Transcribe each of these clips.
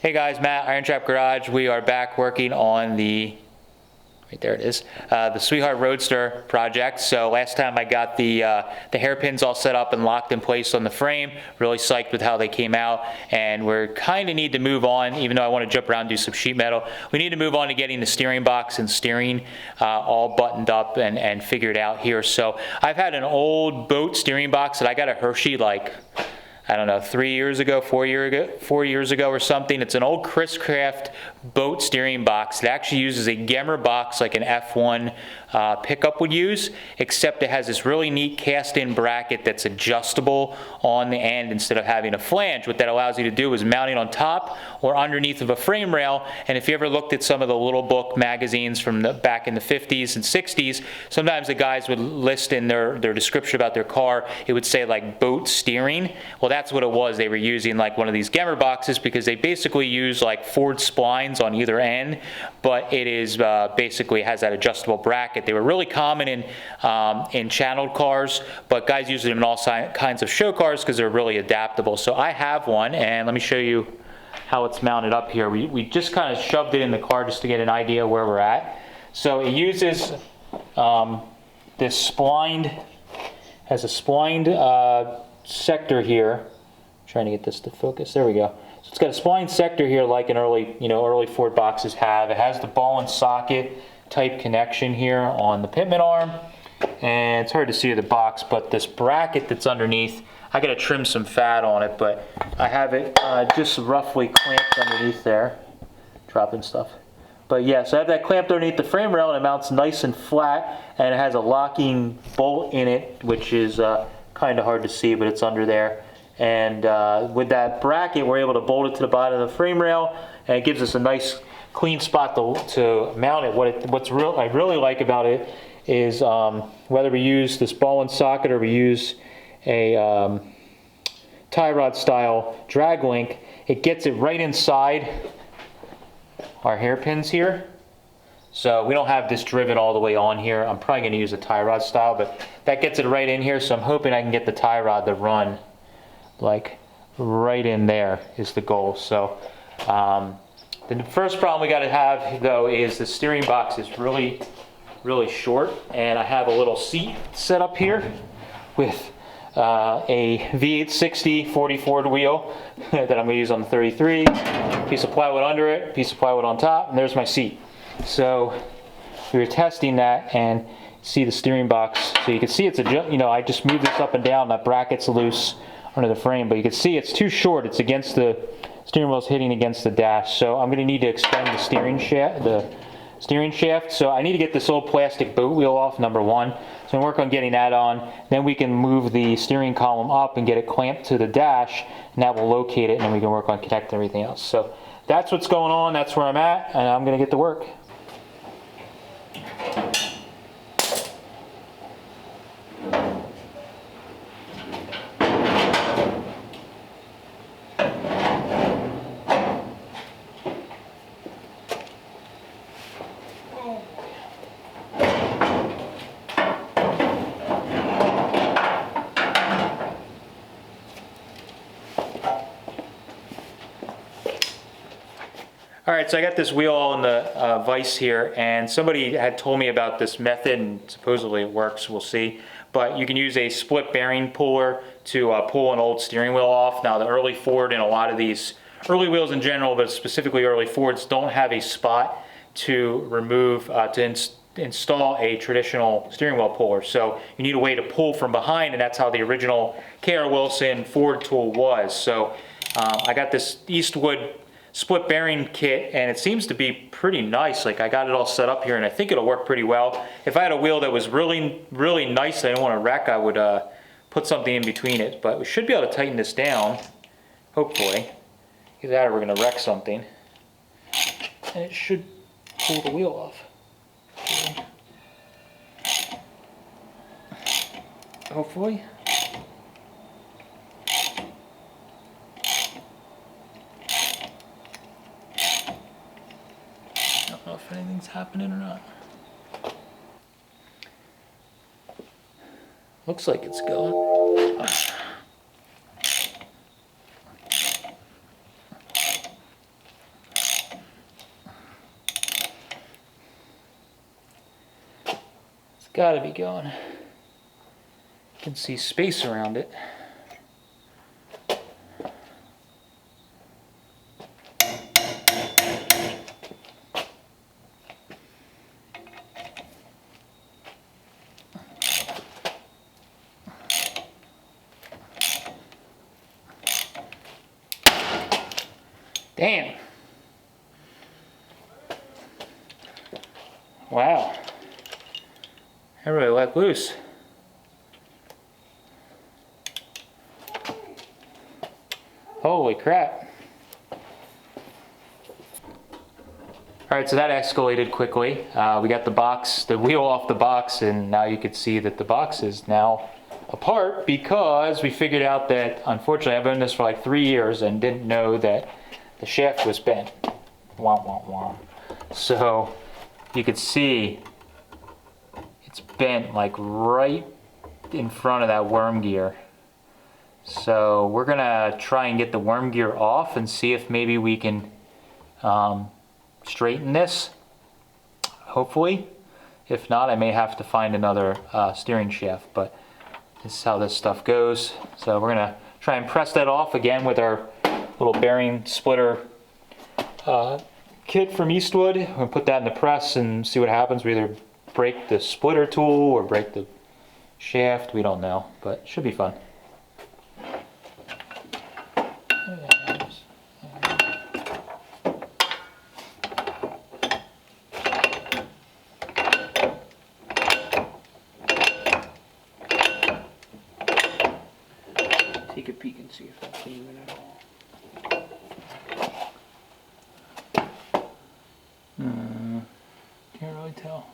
Hey guys, Matt, IronTrap Garage. We are back working on right there it is, the Sweetheart Roadster project. So last time I got the hairpins all set up and locked in place on the frame. Really psyched with how they came out, and we're kind of need to move on, even though I want to jump around and do some sheet metal. We need to move on to getting the steering box and steering all buttoned up and figured out here. So I've had an old boat steering box that I got at Hershey like, I don't know, 3 years ago, 4 years ago or something. It's an old Chris Craft boat steering box. It actually uses a Gemmer box like an F1 pickup would use, except it has this really neat cast-in bracket that's adjustable on the end instead of having a flange. What that allows you to do is mount it on top or underneath of a frame rail. And if you ever looked at some of the little book magazines from back in the 50s and 60s, sometimes the guys would list in their description about their car, it would say like boat steering. Well, that's what it was. They were using like one of these Gemmer boxes because they basically use like Ford splines on either end, but it is basically has that adjustable bracket. They were really common in channeled cars, but guys use them in all kinds of show cars because they're really adaptable. So I have one, and let me show you how it's mounted up here. We just kind of shoved it in the car just to get an idea where we're at. So it uses this splined, has a splined sector here. I'm trying to get this to focus. There we go. So it's got a spline sector here like an early Ford boxes have. It has the ball and socket type connection here on the pitman arm. And it's hard to see the box, but this bracket that's underneath, I gotta trim some fat on it, but I have it just roughly clamped underneath there. Dropping stuff. But yeah, so I have that clamped underneath the frame rail, and it mounts nice and flat, and it has a locking bolt in it, which is kind of hard to see, but it's under there. And with that bracket, we're able to bolt it to the bottom of the frame rail, and it gives us a nice clean spot to mount it. I really like about it is whether we use this ball and socket or we use a tie rod style drag link, it gets it right inside our hairpins here. So we don't have this driven all the way on here. I'm probably going to use a tie rod style, but that gets it right in here. So I'm hoping I can get the tie rod to run like right in there is the goal. So the first problem we got to have though is the steering box is really short, and I have a little seat set up here with a V860 40 Ford wheel that I'm going to use on the 33, piece of plywood under it, piece of plywood on top, and there's my seat. So we were testing that and see the steering box. So you can see it's I just moved this up and down, that bracket's loose under the frame, but you can see it's too short. It's against the steering wheel's hitting against the dash. So I'm going to need to extend the steering shaft. So I need to get this old plastic boat wheel off, number one. So I'm work on getting that on. Then we can move the steering column up and get it clamped to the dash, and that will locate it, and then we can work on connecting everything else. So that's what's going on. That's where I'm at, and I'm going to get to work. All right, so I got this wheel all in the vise here, and somebody had told me about this method, and supposedly it works, we'll see. But you can use a split bearing puller to pull an old steering wheel off. Now the early Ford and a lot of these early wheels in general, but specifically early Fords, don't have a spot to remove, install a traditional steering wheel puller. So you need a way to pull from behind, and that's how the original K.R. Wilson Ford tool was. So I got this Eastwood split bearing kit, and it seems to be pretty nice. Like, I got it all set up here, and I think it'll work pretty well. If I had a wheel that was really nice that I didn't want to wreck, I would put something in between it. But we should be able to tighten this down, hopefully. Either that or we're going to wreck something. And it should pull the wheel off. Hopefully. I don't know if anything's happening or not. Looks like it's going. It's gotta be going. You can see space around it. Damn. Wow. I really let loose. Holy crap. Alright, so that escalated quickly. We got the wheel off the box, and now you can see that the box is now apart because we figured out that, unfortunately, I've owned this for like 3 years and didn't know that the shaft was bent. Wah, wah, wah. So you could see it's bent like right in front of that worm gear. So we're gonna try and get the worm gear off and see if maybe we can straighten this, hopefully. If not, I may have to find another steering shaft, but this is how this stuff goes. So we're gonna try and press that off again with our little bearing splitter kit from Eastwood. We'll put that in the press and see what happens. We either break the splitter tool or break the shaft, we don't know, but it should be fun. Take a peek and see if that's even at all. Can't really tell.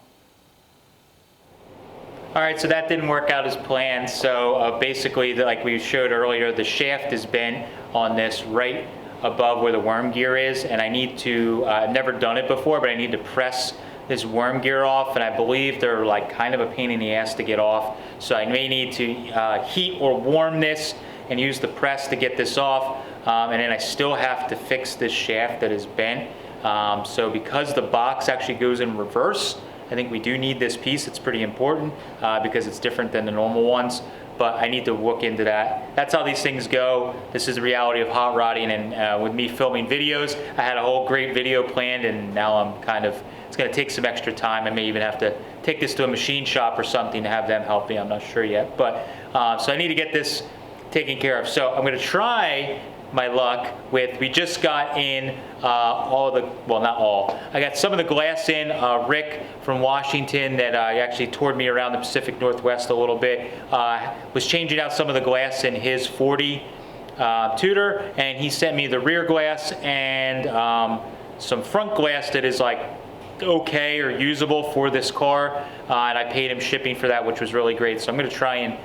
All right, so that didn't work out as planned. So basically, like we showed earlier, the shaft is bent on this right above where the worm gear is, and I need to, I've never done it before, but I need to press this worm gear off, and I believe they're like kind of a pain in the ass to get off. So I may need to heat or warm this and use the press to get this off, and then I still have to fix this shaft that is bent. So because the box actually goes in reverse, I think we do need this piece. It's pretty important because it's different than the normal ones, but I need to look into that. That's how these things go. This is the reality of hot rodding, and with me filming videos, I had a whole great video planned, and now I'm kind of, it's gonna take some extra time. I may even have to take this to a machine shop or something to have them help me. I'm not sure yet, but so I need to get this taken care of. So I'm gonna try my luck with, we just got in all the, well, not all, I got some of the glass in. Rick from Washington that actually toured me around the Pacific Northwest a little bit, was changing out some of the glass in his 40 Tudor, and he sent me the rear glass and some front glass that is like okay or usable for this car, and I paid him shipping for that, which was really great. So I'm going to try and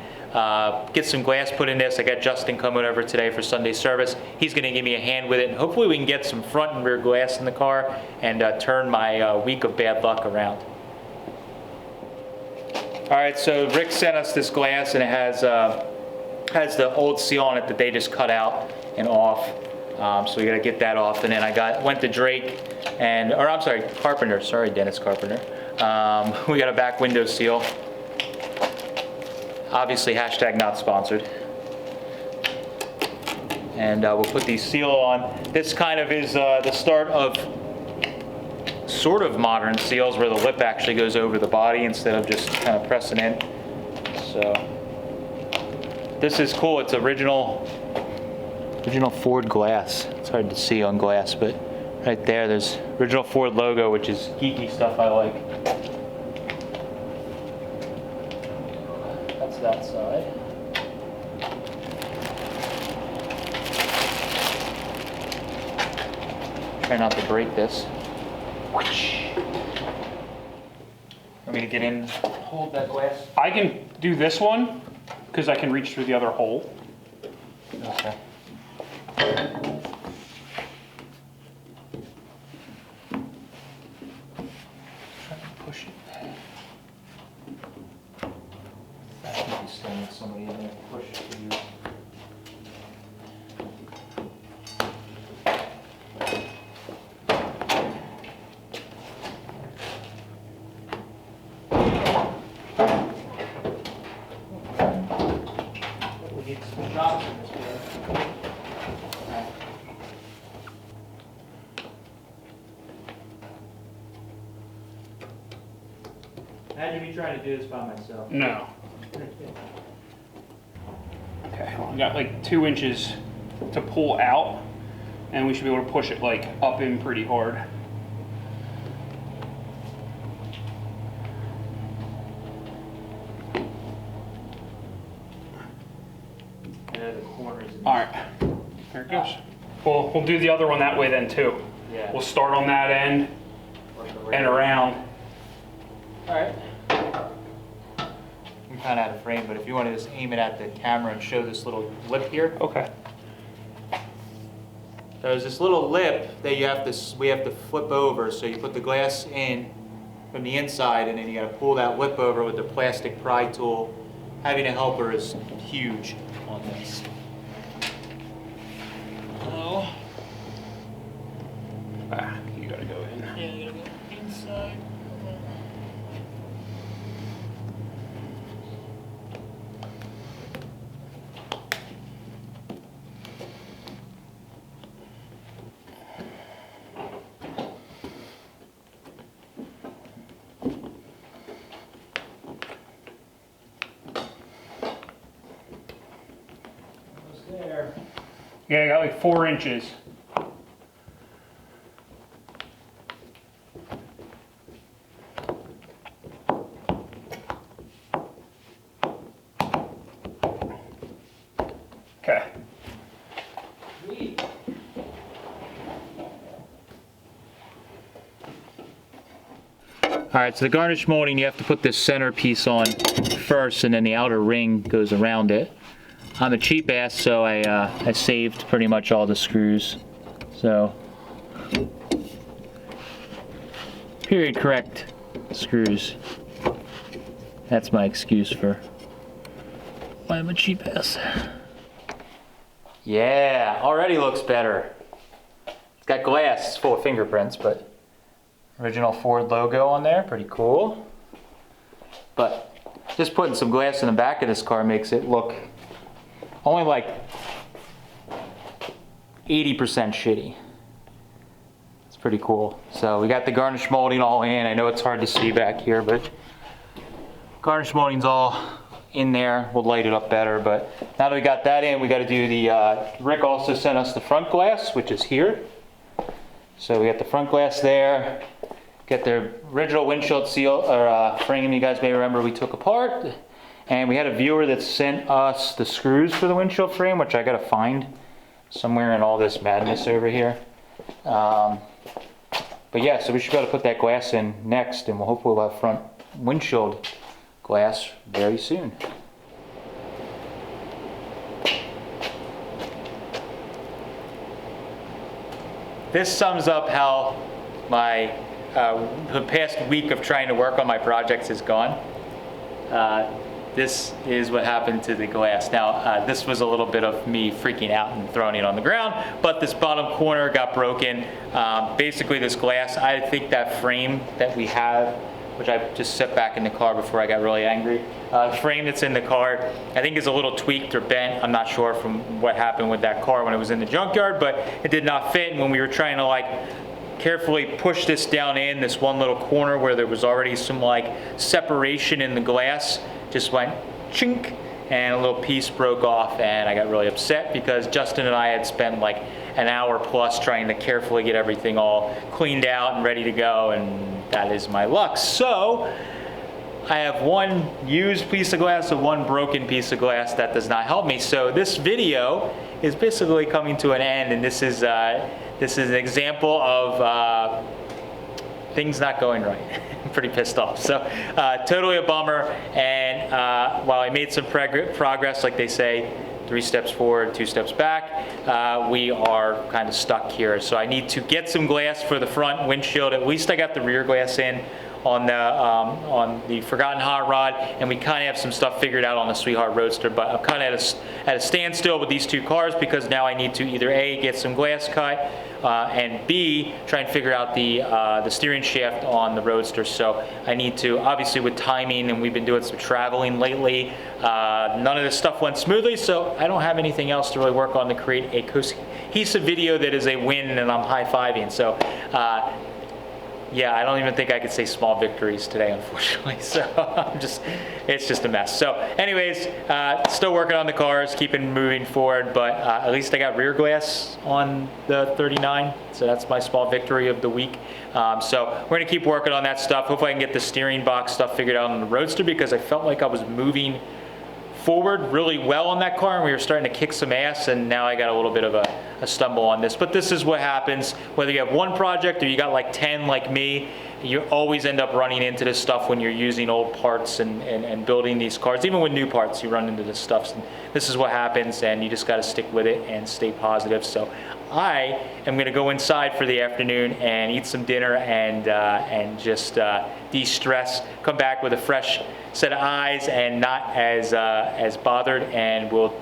get some glass put in this. I got Justin coming over today for Sunday service. He's going to give me a hand with it, and hopefully we can get some front and rear glass in the car and turn my week of bad luck around. All right, so Rick sent us this glass, and it has the old seal on it that they just cut out and off. So we got to get that off, and then I went to Drake and, or I'm sorry, Carpenter. Sorry, Dennis Carpenter. We got a back window seal. Obviously, hashtag not sponsored. And we'll put the seal on. This kind of is the start of sort of modern seals where the lip actually goes over the body instead of just kind of pressing in. So this is cool. It's original Ford glass. It's hard to see on glass, but right there's original Ford logo, which is geeky stuff I like. That's that side. Try not to break this. Want me to get in, hold that glass? I can do this one because I can reach through the other hole. Okay. Push it. I think you still need somebody in there to push it for you. Imagine me trying to do this by myself. No. Okay, well, we got like 2 inches to pull out, and we should be able to push it like up in pretty hard. The corners. All right, there it goes. We'll do the other one that way then too. Yeah. We'll start on that end and around. All right. I'm kind of out of frame, but if you want to just aim it at the camera and show this little lip here. Okay. There's this little lip that we have to flip over. So you put the glass in from the inside, and then you got to pull that lip over with the plastic pry tool. Having a helper is huge on this. Oh. You gotta go in. Yeah, you gotta go inside. There. Yeah, I got like 4 inches. Okay. All right, so the garnish molding, you have to put this center piece on first, and then the outer ring goes around it. I'm a cheap ass, so I saved pretty much all the screws. So, period correct screws. That's my excuse for why I'm a cheap ass. Yeah, already looks better. It's got glass, it's full of fingerprints, but original Ford logo on there, pretty cool. But just putting some glass in the back of this car makes it look only like 80% shitty. It's pretty cool. So we got the garnish molding all in. I know it's hard to see back here, but garnish molding's all in there. We'll light it up better, but now that we got that in, we got to do the, Rick also sent us the front glass, which is here. So we got the front glass there. Get the original windshield seal or frame you guys may remember we took apart. And we had a viewer that sent us the screws for the windshield frame, which I gotta find somewhere in all this madness over here. But yeah, so we should be able to put that glass in next, and we'll hopefully have front windshield glass very soon. This sums up how my the past week of trying to work on my projects has gone. This is what happened to the glass. Now, this was a little bit of me freaking out and throwing it on the ground, but this bottom corner got broken. Basically, this glass, I think that frame that we have, which I just set back in the car before I got really angry, the frame that's in the car, I think is a little tweaked or bent. I'm not sure from what happened with that car when it was in the junkyard, but it did not fit. And when we were trying to like carefully push this down in this one little corner where there was already some like separation in the glass, just went chink, and a little piece broke off, and I got really upset because Justin and I had spent like an hour plus trying to carefully get everything all cleaned out and ready to go, and that is my luck. So I have one used piece of glass and one broken piece of glass. That does not help me. So this video is basically coming to an end, and this is an example of things not going right. I'm pretty pissed off. So totally a bummer. And while I made some progress, like they say, 3 steps forward, 2 steps back, we are kind of stuck here. So I need to get some glass for the front windshield. At least I got the rear glass in on the Forgotten Hot Rod, and we kind of have some stuff figured out on the Sweetheart Roadster, but I'm kind of at a standstill with these 2 cars because now I need to either A, get some glass cut, and B, try and figure out the steering shaft on the Roadster. So I need to, obviously with timing, and we've been doing some traveling lately, none of this stuff went smoothly, so I don't have anything else to really work on to create a cohesive video that is a win and I'm high-fiving. So yeah, I don't even think I could say small victories today, unfortunately. So it's just a mess. So anyways, still working on the cars, keeping moving forward, but at least I got rear glass on the 39. So that's my small victory of the week. So we're gonna keep working on that stuff. Hopefully I can get the steering box stuff figured out on the Roadster, because I felt like I was moving forward really well on that car and we were starting to kick some ass, and now I got a little bit of a stumble on this. But this is what happens whether you have one project or you got like 10 like me. You always end up running into this stuff when you're using old parts and building these cars. Even with new parts, you run into this stuff. And this is what happens, and you just got to stick with it and stay positive. So I am going to go inside for the afternoon and eat some dinner and just de-stress, come back with a fresh set of eyes and not as bothered, and we'll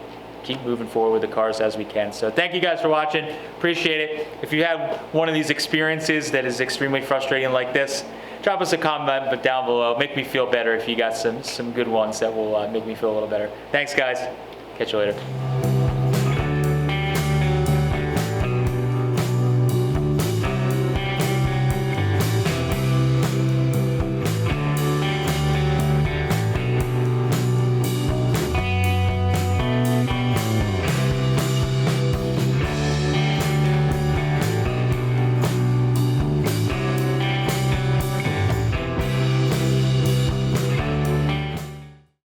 keep moving forward with the cars as we can. So thank you guys for watching. Appreciate it. If you have one of these experiences that is extremely frustrating like this, drop us a comment down below. Make me feel better if you got some good ones that will make me feel a little better. Thanks, guys. Catch you later.